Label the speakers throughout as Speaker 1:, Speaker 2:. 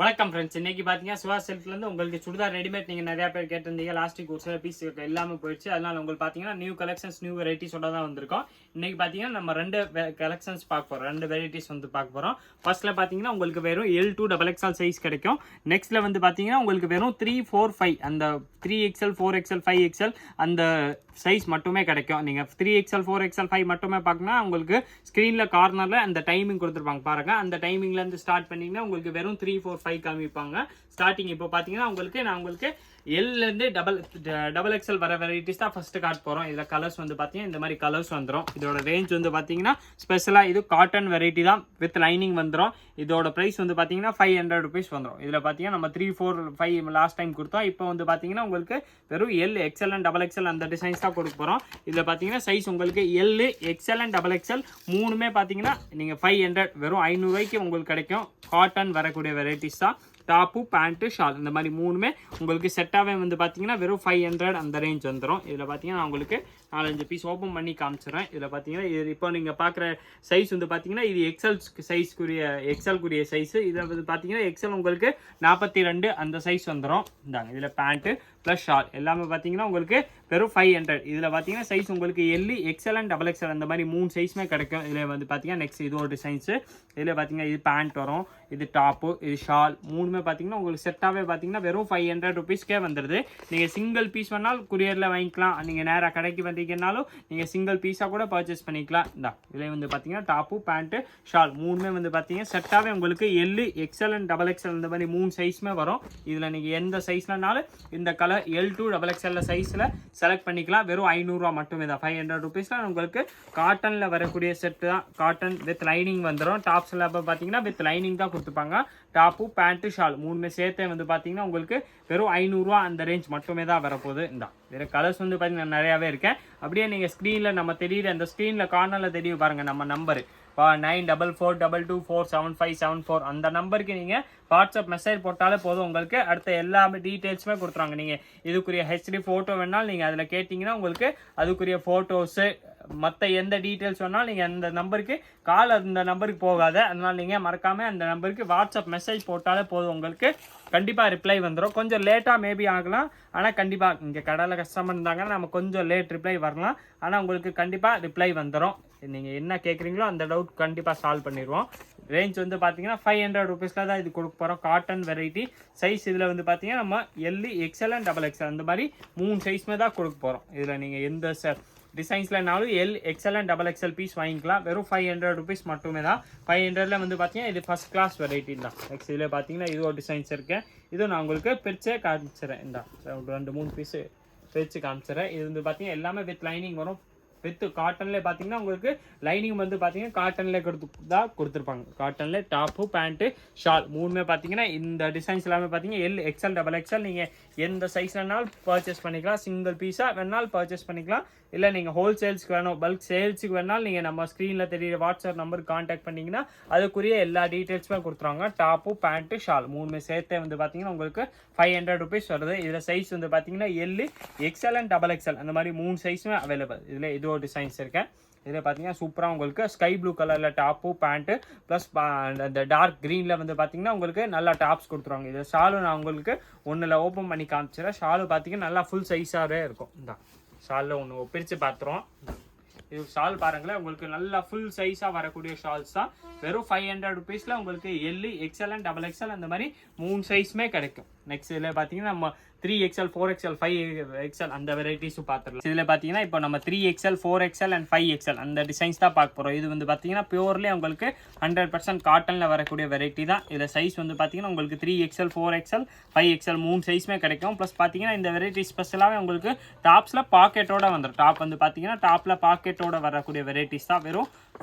Speaker 1: வணக்கம் ஃப்ரெண்ட்ஸ். இன்னைக்கு பார்த்தீங்கன்னா சிவா சில்க்லேருந்து உங்களுக்கு சுடிதார் ரெடிமேட் நீங்கள் நிறையா பேர் கேட்டிருந்தீங்க. லாஸ்டிக் ஒரு சில பீஸ் எல்லாமே போயிடுச்சு. அதனால உங்களுக்கு பார்த்தீங்கன்னா நியூ கலெக்ஷன்ஸ் நியூ வெரைட்டிஸோட தான் வந்திருக்கோம். இன்னைக்கு பார்த்தீங்கன்னா நம்ம ரெண்டு கலெக்ஷன்ஸ் பார்க்க போகிறோம், ரெண்டு வெரைட்டிஸ் வந்து பார்க்க போகிறோம். ஃபர்ஸ்ட்ல பார்த்தீங்கன்னா உங்களுக்கு வெறும் L2 XXL சைஸ் கிடைக்கும். நெக்ஸ்ட்ல வந்து பார்த்தீங்கன்னா உங்களுக்கு வெறும் 3, 4, 5 அந்த 3XL, 4XL, 5XL அந்த சைஸ் மட்டுமே கிடைக்கும். நீங்கள் 3XL, 4XL, 5 மட்டுமே பார்க்கணும்னா உங்களுக்கு ஸ்க்ரீனில் கார்னரில் அந்த டைமிங் கொடுத்துருப்பாங்க பாருங்க. அந்த டைமிங்லேருந்து ஸ்டார்ட் பண்ணிங்கன்னா உங்களுக்கு வெறும் 3, 4, 5 காமிப்பாங்க ஸ்டார்டிங். இப்போ பார்த்தீங்கன்னா நான் உங்களுக்கு எல்லேருந்து டபுள் எக்ஸல் வர வெரைட்டிஸ் தான் ஃபர்ஸ்ட் காட்ட போகிறோம். இதில் கலர்ஸ் வந்து பார்த்தீங்கன்னா இந்த மாதிரி கலர்ஸ் வந்துடும். இதோட ரேஞ்ச் வந்து பார்த்தீங்கன்னா ஸ்பெஷலாக இது காட்டன் வெரைட்டி தான் வித் லைனிங் வந்துடும். இதோட ப்ரைஸ் வந்து பார்த்தீங்கன்னா 500 rupees வந்துடும். இதில் பார்த்தீங்கன்னா நம்ம 3, 4, 5 லாஸ்ட் டைம் கொடுத்தோம். இப்போ வந்து பார்த்தீங்கன்னா உங்களுக்கு வெறும் L, XL and double XL அந்த டிசைன்ஸ் தான் கொடுக்க போகிறோம். இதில் பார்த்தீங்கன்னா சைஸ் உங்களுக்கு L, XL and double XL மூணுமே பார்த்தீங்கன்னா நீங்கள் 500 வெறும் 500 ரூபாய்க்கு உங்களுக்கு கிடைக்கும். காட்டன் வரக்கூடிய வெரைட்டிஸ் தான். டாப்பு, பேண்ட்டு, ஷால் இந்த மாதிரி மூணுமே உங்களுக்கு செட்டாகவே வந்து பார்த்தீங்கன்னா வெறும் 500 அந்த ரேஞ்ச் வந்துடும். இதில் பார்த்தீங்கன்னா நான் உங்களுக்கு 4-5 பீஸ் ஓப்பன் பண்ணி காமிச்சிடுறேன். இதில் பார்த்தீங்கன்னா இது இப்போ நீங்கள் பார்க்குற சைஸ் வந்து பார்த்தீங்கன்னா இது எக்ஸல்குரிய சைஸு. இதில் வந்து பார்த்தீங்கன்னா எக்ஸல் உங்களுக்கு 42 அந்த சைஸ் வந்துடும். இந்தாங்க இதில் பேண்ட்டு ப்ளஸ் ஷால் எல்லாமே பார்த்தீங்கன்னா உங்களுக்கு வெறும் 500. இதில் பார்த்தீங்கன்னா சைஸ் உங்களுக்கு L, XL and double XL அந்த மாதிரி 3 சைஸுமே கிடைக்கும். இதில் வந்து பார்த்தீங்கன்னா நெக்ஸ்ட் இது ஒரு டிசைன்ஸு. இதில் பார்த்தீங்கன்னா இது பேண்ட் வரும், இது டாப்பு, இது ஷால் மூணுமே பார்த்தீங்கன்னா உங்களுக்கு செட்டாகவே பார்த்தீங்கன்னா வெறும் 500 rupeesக்கே வந்துடுது. நீங்கள் சிங்கிள் பீஸ் வேணாலும் குரியரில் வாங்கிக்கலாம். நீங்கள் நேராக கடைக்கு வந்தீங்கன்னாலும் நீங்கள் சிங்கிள் பீஸாக கூட பர்ச்சேஸ் பண்ணிக்கலாம். இதில் வந்து பார்த்தீங்கன்னா டாப்பு, பேண்ட்டு, ஷால் மூணுமே வந்து பார்த்தீங்கன்னா செட்டாகவே உங்களுக்கு L, XL and double XL இந்த மாதிரி 3 சைஸுமே வரும். இதில் நீங்கள் எந்த சைஸ்லனாலும் இந்த கலர் L2 XXL சைஸில் செலக்ட் பண்ணிக்கலாம். வெறும் 500 ரூபா மட்டுமே தான். 500 rupeesல உங்களுக்கு காட்டனில் வரக்கூடிய செட்டு தான். காட்டன் வித் லைனிங் வந்துடும். டாப்ஸில் அப்போ பார்த்தீங்கன்னா வித் லைனிங் தான் கொடுத்துப்பாங்க. டாப்பு, பேண்ட்டு, ஷால் மூணுமே சேர்த்தே வந்து பார்த்தீங்கன்னா உங்களுக்கு வெறும் 500 ரூபா அந்த ரேஞ்ச் மட்டுமே தான் வரப்போகுது. வேறு கலர்ஸ் வந்து பார்த்தீங்கன்னா நிறையாவே இருக்கேன். அப்படியே நீங்கள் ஸ்க்ரீனில் நம்ம தெரியுது, அந்த ஸ்க்ரீனில் கார்னரில் தெரியும் பாருங்கள் நம்ம நம்பரு 9442224757 அந்த நம்பருக்கு நீங்கள் வாட்ஸ்அப் மெசேஜ் போட்டாலே போதும். உங்களுக்கு அடுத்த எல்லா டீட்டெயில்ஸுமே கொடுத்துருவாங்க. நீங்கள் இதுக்குரிய ஹெச்டி ஃபோட்டோ வேணாலும் நீங்கள் அதில் கேட்டிங்கன்னா உங்களுக்கு அதுக்குரிய ஃபோட்டோஸு மற்ற எந்த டீட்டெயில்ஸ் வேணாலும் நீங்கள் அந்த நம்பருக்கு அந்த நம்பருக்கு போகாத. அதனால் நீங்கள் மறக்காமல் அந்த நம்பருக்கு வாட்ஸ்அப் மெசேஜ் போட்டாலே போதும். உங்களுக்கு கண்டிப்பாக ரிப்ளை வந்துடும். கொஞ்சம் லேட்டாக மேபி ஆகலாம், ஆனால் கண்டிப்பாக இங்கே கடையில் கஸ்டமர் இருந்தாங்கன்னா நம்ம கொஞ்சம் லேட் ரிப்ளை வரலாம். ஆனால் உங்களுக்கு கண்டிப்பாக ரிப்ளை வந்துடும். நீங்கள் என்ன கேட்குறீங்களோ அந்த டவுட் கண்டிப்பாக சால்வ் பண்ணிடுவோம். ரேஞ்ச் வந்து பார்த்தீங்கன்னா 500 rupeesல தான் இது கொடுக்க போகிறோம். காட்டன் வெரைட்டி சைஸ் இதில் வந்து பார்த்தீங்கன்னா நம்ம L, XL and double XL அந்த மாதிரி 3 சைஸுமே தான் கொடுக்க போகிறோம். இதில் நீங்கள் எந்த டிசைன்ஸ்லனாலும் L, XL and double XL piece வாங்கிக்கலாம். வெறும் 500 rupees மட்டுமே தான். 500ல் வந்து பார்த்தீங்கன்னா இது ஃபஸ்ட் கிளாஸ் வெரைட்டி தான். நெக்ஸ்ட் இதில் பார்த்தீங்கன்னா இது ஒரு டிசைன்ஸ் இருக்குது. இதுவும் நான் உங்களுக்கு பிரிச்சே காமிச்சிடுறேன். 2-3 பீஸு பிரித்து காமிச்சிடுறேன். இது வந்து பார்த்தீங்கன்னா எல்லாமே வித் லைனிங் வரும். வித் காட்டன்லேயே பார்த்தீங்கன்னா உங்களுக்கு லைனிங் வந்து பார்த்தீங்கன்னா காட்டன்லேயே கொடுத்துருப்பாங்க. காட்டனில் டாப்பு, பேண்ட்டு, ஷால் மூணுமே பார்த்தீங்கன்னா இந்த டிசைன்ஸ் எல்லாமே பார்த்தீங்கன்னா எல், எக்ஸ்எல், டபுள் எக்ஸ்எல் நீங்கள் எந்த சைஸ்லனாலும் பர்ச்சேஸ் பண்ணிக்கலாம். சிங்கிள் பீஸாக வேணாலும் பர்ச்சேஸ் பண்ணிக்கலாம். இல்லை நீங்கள் ஹோல்சேல்ஸ்க்கு வேணும், பல்க் சேல்ஸுக்கு வேணாலும் நீங்கள் நம்ம ஸ்க்ரீனில் தெரியுற வாட்ஸ்அப் நம்பருக்கு கான்டாக்ட் பண்ணிங்கன்னா அதுக்குரிய எல்லா டீட்டெயில்ஸுமே கொடுத்துருவாங்க. டாப்பு, பேண்ட்டு, ஷால் மூணுமே சேர்த்தே வந்து பார்த்தீங்கன்னா உங்களுக்கு 500 rupees வருது. இதில் சைஸ் வந்து பார்த்தீங்கன்னா L, XL and double XL அந்த மாதிரி 3 சைஸுமே அவைலபிள். இதில் இது ஒரு டிசைன்ஸ் இருக்கேன். இதில் பார்த்தீங்கன்னா சூப்பராக உங்களுக்கு ஸ்கை ப்ளூ கலரில் டாப்பு, பேண்ட்டு ப்ளஸ் இந்த டார்க் க்ரீனில் வந்து பார்த்தீங்கன்னா உங்களுக்கு நல்லா டாப்ஸ் கொடுத்துருவாங்க. இது ஷாலும் நான் உங்களுக்கு ஒன்றில் ஓப்பன் பண்ணி காமிச்சிடறேன். ஷாலு பார்த்தீங்கன்னா நல்லா ஃபுல் சைஸாகவே இருக்கும். இந்த ஷாலில் ஒன்று பிரித்து பார்த்துருவோம். இது ஷால் பாருங்களேன், உங்களுக்கு நல்லா ஃபுல் சைஸாக வரக்கூடிய ஷால்ஸ் தான். வெறும் 500 rupeesல உங்களுக்கு L, XL and double XL அந்த மாதிரி 3 சைஸுமே கிடைக்கும். நெக்ஸ்ட் இதில் பார்த்தீங்கன்னா நம்ம 3XL, 4XL, 5XL அந்த வெரைட்டிஸும் பார்த்துடலாம். இதில் பார்த்தீங்கன்னா இப்போ நம்ம 3XL, 4XL அண்ட் 5XL அந்த டிசைன்ஸ் தான் பார்க்க போகிறோம். இது வந்து பார்த்தீங்கன்னா பியூர்லேயே உங்களுக்கு 100% காட்டனில் வரக்கூடிய வெரைட்டி தான். இதில் சைஸ் வந்து பார்த்தீங்கன்னா உங்களுக்கு 3XL, 4XL, 5XL 3 சைஸுமே கிடைக்கும். ப்ளஸ் பார்த்தீங்கன்னா இந்த வெரைட்டி ஸ்பெஷலாகவே உங்களுக்கு டாப்ஸில் பாக்கெட்டோட வந்துடும். டாப் வந்து பார்த்தீங்கன்னா டாப்பில் பாக்கெட்டோட வரக்கூடிய வெரைட்டிஸ் தான். வெறும்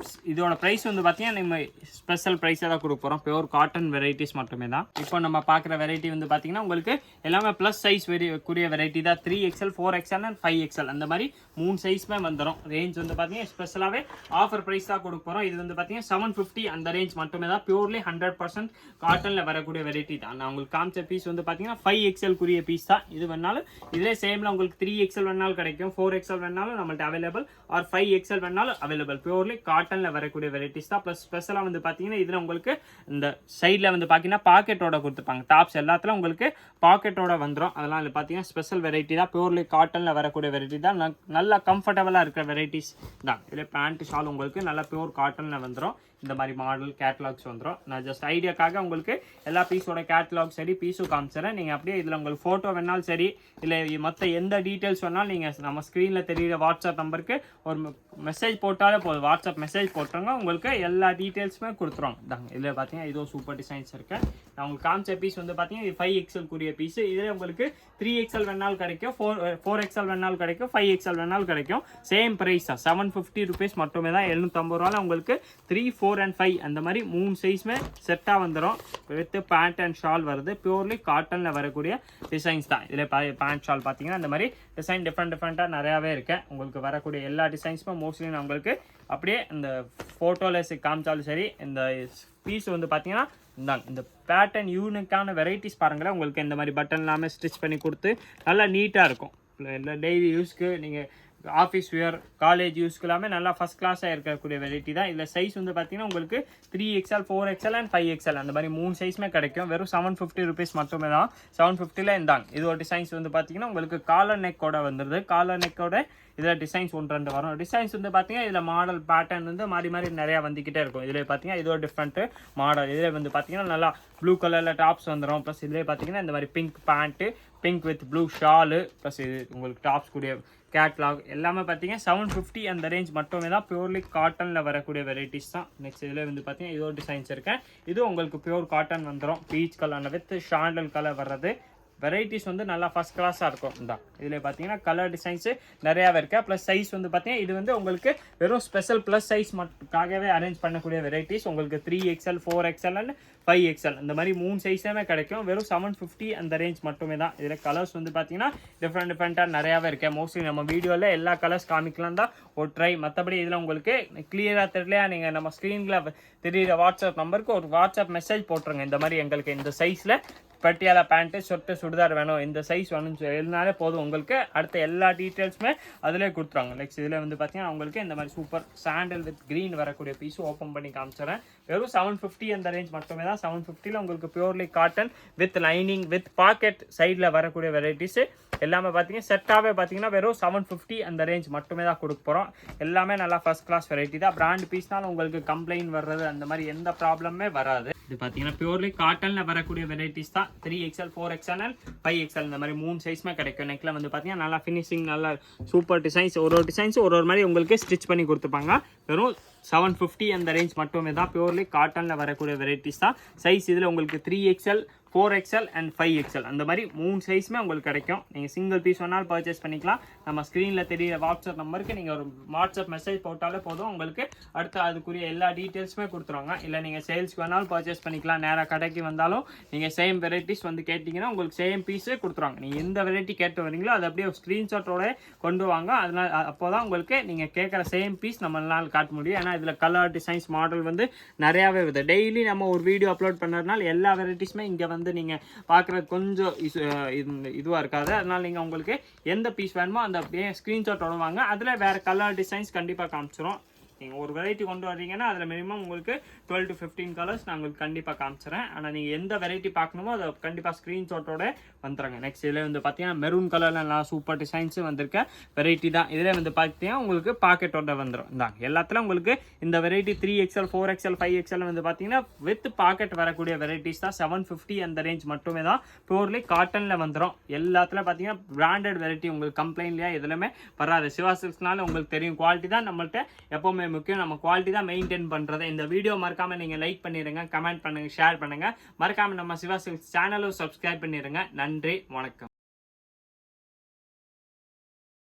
Speaker 1: இதோட ப்ரைஸ் வந்து பார்த்தீங்கன்னா நம்ம ஸ்பெஷல் ப்ரைஸாக தான் கொடுக்க போகிறோம். பியூர் காட்டன் வெரைட்டிஸ் மட்டுமே தான். இப்போ நம்ம பார்க்குற வெரைட்டி வந்து பார்த்தீங்கன்னா உங்களுக்கு எல்லாமே ப்ளஸ் சைஸ் கூடிய வெரைட்டி தான். 3XL, 4XL அண்ட் 5XL அந்த மாதிரி 3 சைஸுமே வந்துடும். ரேஞ்ச் வந்து பார்த்தீங்கன்னா ஸ்பெஷலாகவே ஆஃபர் ப்ரைஸ் தான் கொடுக்க போகிறோம். இது வந்து பார்த்தீங்கன்னா 750 அந்த ரேஞ்ச் மட்டுமே தான். பியூர்லி 100% காட்டனில் வரக்கூடிய வெரைட்டி தான். நான் உங்களுக்கு காமிச்ச பீஸ் வந்து பார்த்தீங்கன்னா 5XL கூடிய பீஸ் தான். இது வேணாலும் இதே சேமில் உங்களுக்கு 3XL வேணாலும் கிடைக்கும், 4XL வேணாலும் நம்மள்ட்ட அவைலபிள், ஆர் 5XL வேணாலும் அவைலபிள். பியூர்லி காட்டன் காட்டனில் வரக்கூடிய வெரைட்டிஸ் தான். ப்ளஸ் ஸ்பெஷலாக வந்து பார்த்தீங்கன்னா இதில் உங்களுக்கு இந்த சைடில் வந்து பார்த்தீங்கன்னா பாக்கெட்டோட கொடுத்துருப்பாங்க. டாப்ஸ் எல்லாத்துல உங்களுக்கு பாக்கெட்டோட வந்துடும். அதெல்லாம் இது பார்த்தீங்கன்னா ஸ்பெஷல் வெரைட்டி தான். பியூர்லி காட்டனில் வரக்கூடிய வெரைட்டி தான். நல்லா கம்ஃபர்டபுளாக இருக்கிற வெரைட்டிஸ் தான். இதில் பேண்ட் ஷால் உங்களுக்கு நல்லா பியூர் காட்டனில் வந்துடும். இந்த மாதிரி மாடல் கேட்லாக்ஸ் வந்துடும். நான் ஜஸ்ட் ஐடியாக்காக உங்களுக்கு எல்லா பீஸோட கேட்லாக் சரி பீஸும் காமிச்சிடறேன். நீங்கள் அப்படியே இதில் உங்களுக்கு ஃபோட்டோ வேணாலும் சரி இல்லை மற்ற எந்த டீட்டெயில்ஸ் வேணாலும் நீங்கள் நம்ம ஸ்க்ரீனில் தெரியுற வாட்ஸ்அப் நம்பருக்கு ஒரு மெசேஜ் போட்டாலே போதும். வாட்ஸ்அப் மெசேஜ் போட்டுருங்க, உங்களுக்கு எல்லா டீட்டெயில்ஸுமே கொடுத்துருவாங்க. தாங்க இதில் பார்த்தீங்கன்னா இதோ சூப்பர் டிசைன்ஸ் இருக்கு. நான் உங்களுக்கு காமிச்ச பீஸ் வந்து பார்த்தீங்கன்னா இது 5XL கூடிய பீஸ். இதில் உங்களுக்கு 3XL வேணாலும் கிடைக்கும், 4XL வேணாலும் கிடைக்கும், 5XL வேணாலும் கிடைக்கும். சேம் ப்ரைஸ் தான், 750 rupees மட்டுமே தான். 750 ரூபாயில் உங்களுக்கு 3, 4 and 5 அந்த மாதிரி 3 சைஸுமே செட்டாக வந்துடும். வித் பேண்ட் அண்ட் ஷால் வருது. பியூர்லி காட்டனில் வரக்கூடிய டிசைன்ஸ் தான். இதில் பேண்ட் ஷால் பார்த்தீங்கன்னா இந்த மாதிரி டிசைன் டிஃப்ரெண்ட்டாக நிறையாவே இருக்கு. உங்களுக்கு வரக்கூடிய எல்லா டிசைன்ஸுமே மோஸ்ட்லி நான் உங்களுக்கு அப்படியே இந்த ஃபோட்டோவில் காமிச்சாலும் சரி. இந்த பீஸ் வந்து பார்த்தீங்கன்னா இந்த பேட்டர்ன் யூனிக்கான வெரைட்டிஸ் பாருங்களேன். உங்களுக்கு இந்த மாதிரி பட்டன் எல்லாமே ஸ்டிச் பண்ணி கொடுத்து நல்லா நீட்டாக இருக்கும். இல்லை டெய்லி யூஸ்க்கு நீங்கள் ஆஃபீஸ் வியர் காலேஜ் யூஸ்க்கு எல்லாமே நல்லா ஃபஸ்ட் கிளாஸாக இருக்கக்கூடிய வெரைட்டி தான். இதில் சைஸ் வந்து பார்த்தீங்கன்னா உங்களுக்கு 3XL, 4XL and 5XL அந்த மாதிரி 3 சைஸுமே கிடைக்கும். வெறும் 750 rupees மட்டுமே தான். 750ல் இருந்தாங்க. இது ஒரு டிசைன்ஸ் வந்து பார்த்தீங்கன்னா உங்களுக்கு காலர் நெக்கோட வந்துடுது. காலர் நெக்கோட இதில் டிசைன்ஸ் 1-2 வரும். டிசைன்ஸ் வந்து பார்த்தீங்கன்னா இதில் மாடல் பேட்டர்ன் வந்து மாறி நிறையா வந்துக்கிட்டே இருக்கும். இதில் பார்த்தீங்கன்னா இது ஒரு டிஃப்ரெண்ட்டு மாடல். இதில் வந்து பார்த்தீங்கன்னா நல்லா ப்ளூ கலரில் டாப்ஸ் வந்துடும். ப்ளஸ் இதில் பார்த்தீங்கன்னா இந்த மாதிரி pink pant, pink with blue shawl, plus இது உங்களுக்கு டாப்ஸ் கூடிய கேட்லாக் எல்லாமே பார்த்தீங்கன்னா 750 அந்த ரேஞ்ச் மட்டுமே தான். பியூர்லி காட்டனில் வரக்கூடிய வெரைட்டிஸ் தான். நெக்ஸ்ட் இதில் வந்து பார்த்தீங்கன்னா இது ஒரு டிசைன்ஸ் இருக்கேன். இது உங்களுக்கு பியூர் காட்டன் வந்துடும். Peach colour with Chantal colour வர்றது. வெரைட்டிஸ் வந்து நல்லா ஃபஸ்ட் கிளாஸாக இருக்கும். தான் இதில் பார்த்தீங்கன்னா கலர் டிசைன்ஸு நிறையாவே இருக்கா. ப்ளஸ் சைஸ் வந்து பார்த்தீங்கன்னா இது வந்து உங்களுக்கு வெறும் ஸ்பெஷல் ப்ளஸ் சைஸ் மட்டுக்காகவே அரேஞ்ச் பண்ணக்கூடிய வெரைட்டிஸ். உங்களுக்கு 3XL, 4XL and 5XL இந்த மாதிரி 3 சைஸுமே கிடைக்கும். வெறும் 750 அந்த ரேஞ்ச் மட்டுமே தான். இதில் கலர்ஸ் வந்து பார்த்தீங்கன்னா டிஃப்ரெண்ட்டாக நிறையாவே இருக்கேன். மோஸ்ட்லி நம்ம வீடியோவில் எல்லா கலர்ஸ் காமிக்கலாம் தான் ஒரு ட்ரை. மற்றபடி இதில் உங்களுக்கு கிளியராக தெரியலையா நீங்கள் நம்ம ஸ்க்ரீனில் தெரியுற வாட்ஸ்அப் நம்பருக்கு ஒரு வாட்ஸ்அப் மெசேஜ் போட்டுருங்க. இந்த மாதிரி எங்களுக்கு இந்த சைஸில் பட்டியாலா பேண்ட்டு சொட்டு சுடிதார் வேணும், இந்த சைஸ் வேணும்னு எழுதினாலே போதும். உங்களுக்கு அடுத்த எல்லா டீட்டெயில்ஸுமே அதிலே கொடுத்துருவாங்க. நெக்ஸ்ட் இதில் வந்து பார்த்தீங்கன்னா உங்களுக்கு இந்த மாதிரி சூப்பர் சாண்டல் வித் க்ரீன் வரக்கூடிய பீஸும் ஓப்பன் பண்ணி காமிச்சிடறேன். வெறும் 750 அந்த ரேஞ்ச் மட்டுமே தான். 750ல் உங்களுக்கு purely cotton with lining with packet சைடில் வரக்கூடிய வெரைட்டிஸு எல்லாமே பார்த்தீங்கன்னா செட்டாகவே பார்த்தீங்கன்னா வெறும் 750 அந்த ரேஞ்ச் மட்டுமே தான் கொடுக்க போகிறோம். எல்லாமே நல்லா ஃபஸ்ட் கிளாஸ் வெரைட்டி தான். பிராண்ட் பீஸ்னாலும் உங்களுக்கு கம்ப்ளைண்ட் வர்றது அந்த மாதிரி எந்த ப்ராப்ளமே வராது. இது பார்த்தீங்கன்னா பியூர்லி காட்டனில் வரக்கூடிய வெரைட்டிஸ் தான். 3XL, 4XL and 5XL இந்த மாதிரி 3 சைஸுமே கிடைக்கும். நெக்கில் வந்து பார்த்தீங்கன்னா நல்லா ஃபினிஷிங் நல்லா சூப்பர் டிசைன்ஸ். ஒரு டிசைன்ஸ் ஒரு மாதிரி உங்களுக்கு ஸ்டிச் பண்ணி கொடுத்துப்பாங்க. வெறும் 750 அந்த ரேஞ்ச் மட்டுமே தான். பியூர்லி காட்டனில் வரக்கூடிய வெரைட்டிஸ் தான். சைஸ் இதில் உங்களுக்கு 3XL, 4XL and 5XL அந்த மாதிரி 3 சைஸுமே உங்களுக்கு கிடைக்கும். நீங்கள் சிங்கிள் பீஸ் வேணாலும் பர்ச்சேஸ் பண்ணிக்கலாம். நம்ம ஸ்க்ரீனில் தெரிய வாட்ஸ்அப் நம்பருக்கு நீங்கள் ஒரு வாட்ஸ்அப் மெசேஜ் போட்டாலே போதும். உங்களுக்கு அடுத்து அதுக்குரிய எல்லா டீட்டெயில்ஸுமே கொடுத்துருவாங்க. இல்லை நீங்கள் சேல்ஸ்க்கு வேணாலும் பர்ச்சேஸ் பண்ணிக்கலாம். நேராக கடைக்கு வந்தாலும் நீங்கள் சேம் வெரைட்டிஸ் வந்து கேட்டிங்கன்னா உங்களுக்கு சேம் பீஸே கொடுத்துருவாங்க. நீங்கள் எந்த வெரைட்டி கேட்டு வரீங்களோ அதை அப்படியே ஸ்க்ரீன்ஷாட்டோட கொண்டு வாங்க. அதனால் அப்போ தான் உங்களுக்கு நீங்கள் கேட்குற சேம் பீஸ் நம்மளால் காட்ட முடியும். ஏன்னா இதில் கலர் டிசைன்ஸ் மாடல் வந்து நிறையாவே வருது. டெய்லி நம்ம ஒரு வீடியோ அப்லோட் பண்ணுறதுனால எல்லா வெரைட்டிஸுமே இங்கே வந்து நீங்கள் பார்க்குறது கொஞ்சம் இதுவாக இருக்காது. அதனால் நீங்கள் உங்களுக்கு எந்த பீஸ் வேணுமோ அந்த ஸ்க்ரீன்ஷாட் வாங்க. அதில் வேறு கலர் டிசைன்ஸ் கண்டிப்பாக காமிச்சிடும். நீங்கள் ஒரு வெரைட்டி கொண்டு வர்றீங்கன்னா அதில் மினிமம் உங்களுக்கு 12 to 15 கலர்ஸ் நான் உங்களுக்கு கண்டிப்பாக காமிச்சிடறேன். ஆனால் நீங்கள் எந்த வெரைட்டி பார்க்கணுமோ அதை கண்டிப்பாக ஸ்க்ரீன்ஷாட்டோட வந்துடுங்க. நெக்ஸ்ட் இதில் வந்து பார்த்தீங்கன்னா மெரூன் கலரில் நல்லா சூப்பர் டிசைன்ஸும் வந்திருக்க வெரைட்டி தான். இதில் வந்து பார்த்தீங்கன்னா உங்களுக்கு பாக்கெட்டோட வந்துடும். இந்தாங்க எல்லாத்துலையும் உங்களுக்கு இந்த வெரைட்டி 3XL, 4XL, 5XL வந்து பார்த்தீங்கன்னா வித் பாக்கெட் வரக்கூடிய வெரைட்டிஸ் தான். 750 அந்த ரேஞ்ச் மட்டுமே தான். பியூர்லி காட்டனில் வந்துடும். எல்லாத்துலையும் பார்த்தீங்கன்னா பிராண்டட் வெரைட்டி உங்களுக்கு கம்ப்ளைண்ட்லையா எதுலையுமே வராது. சிவா சில்க்ஸ்னால உங்களுக்கு தெரியும் குவாலிட்டி தான் நம்மள்ட்ட எப்போவுமே முக்கியம். நம்ம குவாலிட்டி தான் மெயின்டைன் பண்றது. இந்த வீடியோ மறக்காம நீங்க லைக் பண்ணிருங்க, கமெண்ட் பண்ணுங்க, ஷேர் பண்ணுங்க. மறக்காம நம்ம சிவா சில்க்ஸ் சேனலும் சப்ஸ்கிரைப் பண்ணிருங்க. நன்றி, வணக்கம்.